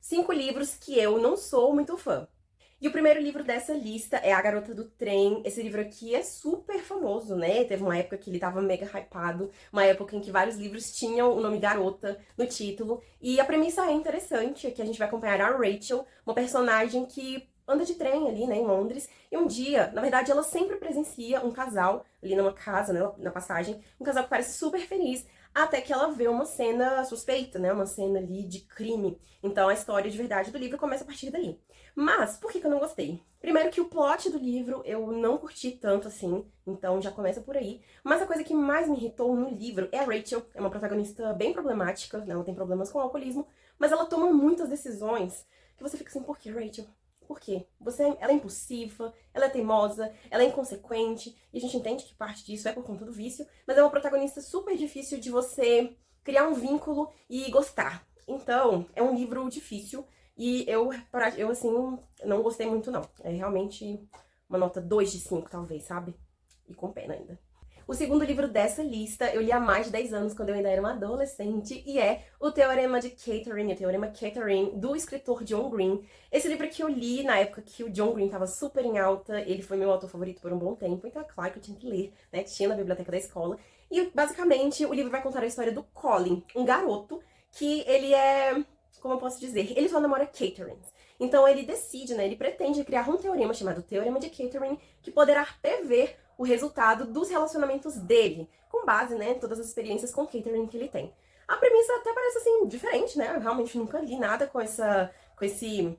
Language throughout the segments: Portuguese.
5 livros que eu não sou muito fã. E o primeiro livro dessa lista é A Garota do Trem. Esse livro aqui é super famoso, né? Teve uma época que ele tava mega hypado, uma época em que vários livros tinham o nome garota no título. E a premissa é interessante, é que a gente vai acompanhar a Rachel, uma personagem que anda de trem ali, né, em Londres, e um dia, na verdade, ela sempre presencia um casal ali numa casa, né, na passagem, um casal que parece super feliz, até que ela vê uma cena suspeita, né, uma cena ali de crime. Então a história de verdade do livro começa a partir daí. Mas, por que eu não gostei? Primeiro que o plot do livro eu não curti tanto assim, então já começa por aí. Mas a coisa que mais me irritou no livro é a Rachel, é uma protagonista bem problemática, né? Ela tem problemas com o alcoolismo, mas ela toma muitas decisões que você fica assim, por que, Rachel? Por quê? Ela é impulsiva, ela é teimosa, ela é inconsequente, e a gente entende que parte disso é por conta do vício, mas é uma protagonista super difícil de você criar um vínculo e gostar. Então, é um livro difícil, e eu assim, não gostei muito não. É realmente uma nota 2 de 5 talvez, sabe? E com pena ainda. O segundo livro dessa lista eu li há mais de 10 anos, quando eu ainda era uma adolescente, e é O Teorema de Catherine, o Teorema Catherine, do escritor John Green. Esse livro que eu li na época que o John Green estava super em alta, ele foi meu autor favorito por um bom tempo, então é claro que eu tinha que ler, né? Tinha na biblioteca da escola. E basicamente o livro vai contar a história do Colin, um garoto que ele é, como eu posso dizer, ele só namora Catherine. Então ele decide, né, ele pretende criar um teorema chamado Teorema de Catherine, que poderá prever o resultado dos relacionamentos dele, com base, né, em todas as experiências com Catherine que ele tem. A premissa até parece, assim, diferente, né, eu realmente nunca li nada com esse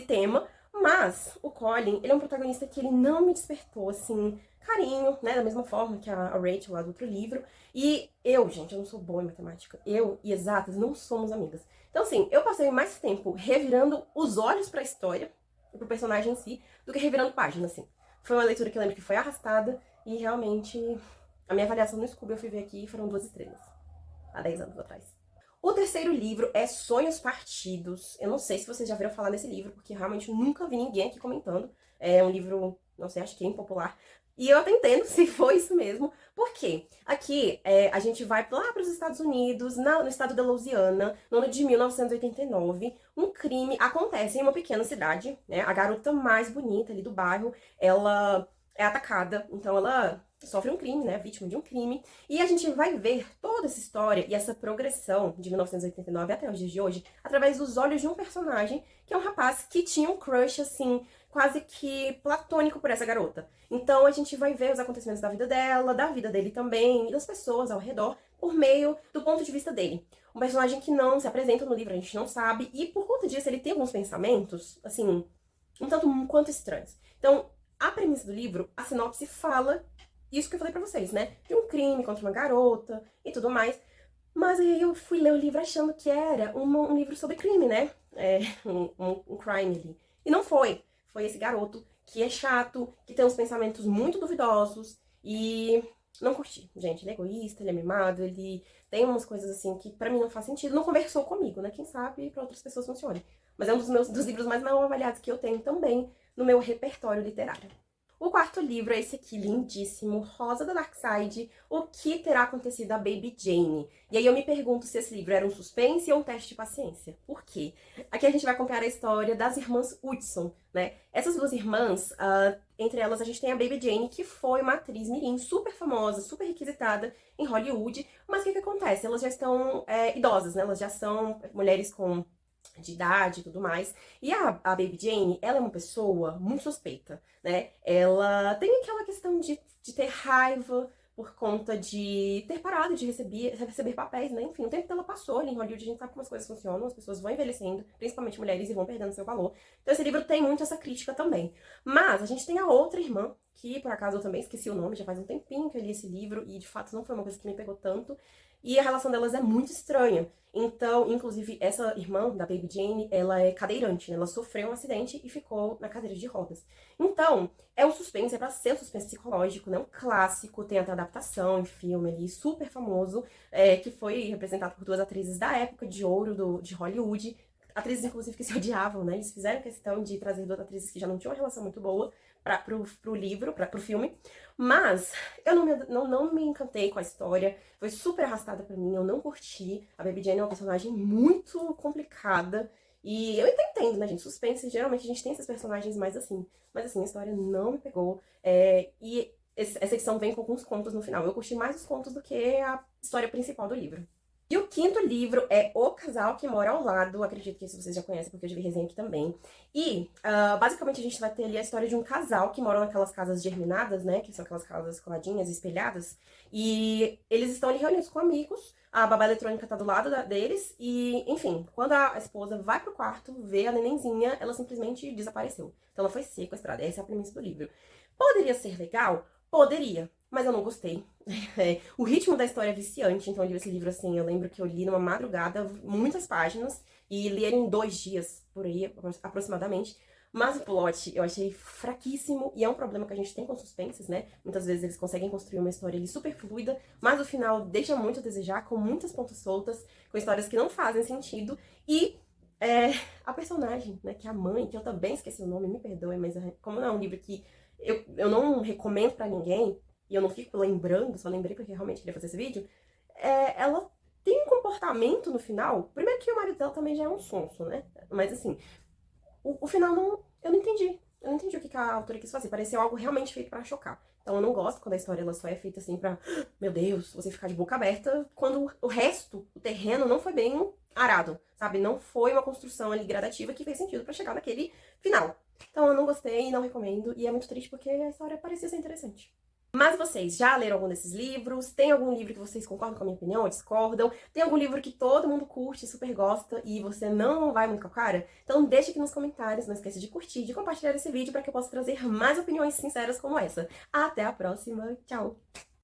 tema, mas o Colin, ele é um protagonista que ele não me despertou, assim, carinho, né, da mesma forma que a Rachel lá do outro livro, e eu, gente, eu não sou boa em matemática, eu e exatas não somos amigas. Então, assim, eu passei mais tempo revirando os olhos pra história, e pro personagem em si, do que revirando páginas, assim. Foi uma leitura que eu lembro que foi arrastada, e realmente a minha avaliação no Scooby eu fui ver aqui foram 2 estrelas, há 10 anos atrás. O terceiro livro é Sonhos Partidos. Eu não sei se vocês já viram falar desse livro, porque realmente nunca vi ninguém aqui comentando. É um livro, não sei, acho que é impopular. E eu até entendo se foi isso mesmo. Por quê? Aqui a gente vai lá para os Estados Unidos, no estado da Louisiana, no ano de 1989. Um crime acontece em uma pequena cidade, né? A garota mais bonita ali do bairro, ela é atacada, então ela sofre um crime, né? Vítima de um crime. E a gente vai ver toda essa história e essa progressão de 1989 até os dias de hoje através dos olhos de um personagem que é um rapaz que tinha um crush, assim, quase que platônico por essa garota. Então a gente vai ver os acontecimentos da vida dela, da vida dele também, e das pessoas ao redor, por meio do ponto de vista dele. Um personagem que não se apresenta no livro, a gente não sabe, e por conta disso ele tem alguns pensamentos, assim, um tanto quanto estranhos. Então, a premissa do livro, a sinopse fala isso que eu falei pra vocês, né? De um crime contra uma garota e tudo mais. Mas aí eu fui ler o livro achando que era um livro sobre crime, né? Um crime ali. E não foi. Foi esse garoto que é chato, que tem uns pensamentos muito duvidosos e não curti. Gente, ele é egoísta, ele é mimado, ele tem umas coisas assim que pra mim não faz sentido. Não conversou comigo, né? Quem sabe pra outras pessoas funcione. Mas é um dos livros mais mal avaliados que eu tenho também no meu repertório literário. O quarto livro é esse aqui, lindíssimo, Rosa da Darkside, O que terá acontecido a Baby Jane? E aí eu me pergunto se esse livro era um suspense ou um teste de paciência. Por quê? Aqui a gente vai acompanhar a história das irmãs Hudson, né? Essas duas irmãs, entre elas a gente tem a Baby Jane, que foi uma atriz mirim super famosa, super requisitada em Hollywood. Mas o que acontece? Elas já estão idosas, né? Elas já são mulheres com de idade e tudo mais. E a Baby Jane, ela é uma pessoa muito suspeita, né? Ela tem aquela questão de ter raiva por conta de ter parado de receber papéis, né? Enfim, o tempo dela passou ali em Hollywood, a gente sabe como as coisas funcionam, as pessoas vão envelhecendo, principalmente mulheres, e vão perdendo seu valor. Então esse livro tem muito essa crítica também. Mas a gente tem a outra irmã, que por acaso eu também esqueci o nome, já faz um tempinho que eu li esse livro, e de fato não foi uma coisa que me pegou tanto. E a relação delas é muito estranha. Então, inclusive, essa irmã da Baby Jane, ela é cadeirante, né? Ela sofreu um acidente e ficou na cadeira de rodas. Então, é um suspense, é pra ser um suspense psicológico, né? Um clássico, tem até adaptação em filme ali, super famoso, que foi representado por duas atrizes da época de ouro de Hollywood. Atrizes, inclusive, que se odiavam, né? Eles fizeram questão de trazer duas atrizes que já não tinham uma relação muito boa pro livro, pro filme. Mas eu não me encantei com a história. Foi super arrastada pra mim, eu não curti. A Baby Jane é uma personagem muito complicada. E eu até entendo, né, gente? Suspense, geralmente a gente tem esses personagens mais assim. Mas assim, a história não me pegou. E essa edição vem com alguns contos no final. Eu curti mais os contos do que a história principal do livro. E o quinto livro é O Casal que Mora ao Lado. Acredito que esse vocês já conhecem, porque eu já vi resenha aqui também. E, basicamente, a gente vai ter ali a história de um casal que moram naquelas casas germinadas, né? Que são aquelas casas coladinhas, espelhadas. E eles estão ali reunidos com amigos. A babá eletrônica tá do lado deles. E, enfim, quando a esposa vai pro quarto ver a nenenzinha, ela simplesmente desapareceu. Então ela foi sequestrada. Essa é a premissa do livro. Poderia ser legal? Poderia. Mas eu não gostei. O ritmo da história é viciante, então eu li esse livro assim, eu lembro que eu li numa madrugada, muitas páginas, e li ele em 2 dias, por aí, aproximadamente. Mas o plot eu achei fraquíssimo, e é um problema que a gente tem com suspenses, né? Muitas vezes eles conseguem construir uma história ali super fluida, mas o final deixa muito a desejar, com muitas pontas soltas, com histórias que não fazem sentido, e a personagem, né, que é a mãe, que eu também esqueci o nome, me perdoe, mas como não é um livro que eu não recomendo pra ninguém, e eu não fico lembrando, só lembrei porque realmente queria fazer esse vídeo, ela tem um comportamento no final. Primeiro que o marido dela também já é um sonso, né? Mas assim, o final não. Eu não entendi. Eu não entendi o que a autora quis fazer. Pareceu algo realmente feito pra chocar. Então eu não gosto quando a história ela só é feita assim pra, meu Deus, você ficar de boca aberta, quando o resto, o terreno, não foi bem arado, sabe? Não foi uma construção ali gradativa que fez sentido pra chegar naquele final. Então eu não gostei, não recomendo, e é muito triste porque a história parecia ser interessante. Mas vocês já leram algum desses livros? Tem algum livro que vocês concordam com a minha opinião ou discordam? Tem algum livro que todo mundo curte, super gosta e você não vai muito com a cara? Então deixa aqui nos comentários, não esqueça de curtir, de compartilhar esse vídeo para que eu possa trazer mais opiniões sinceras como essa. Até a próxima, tchau!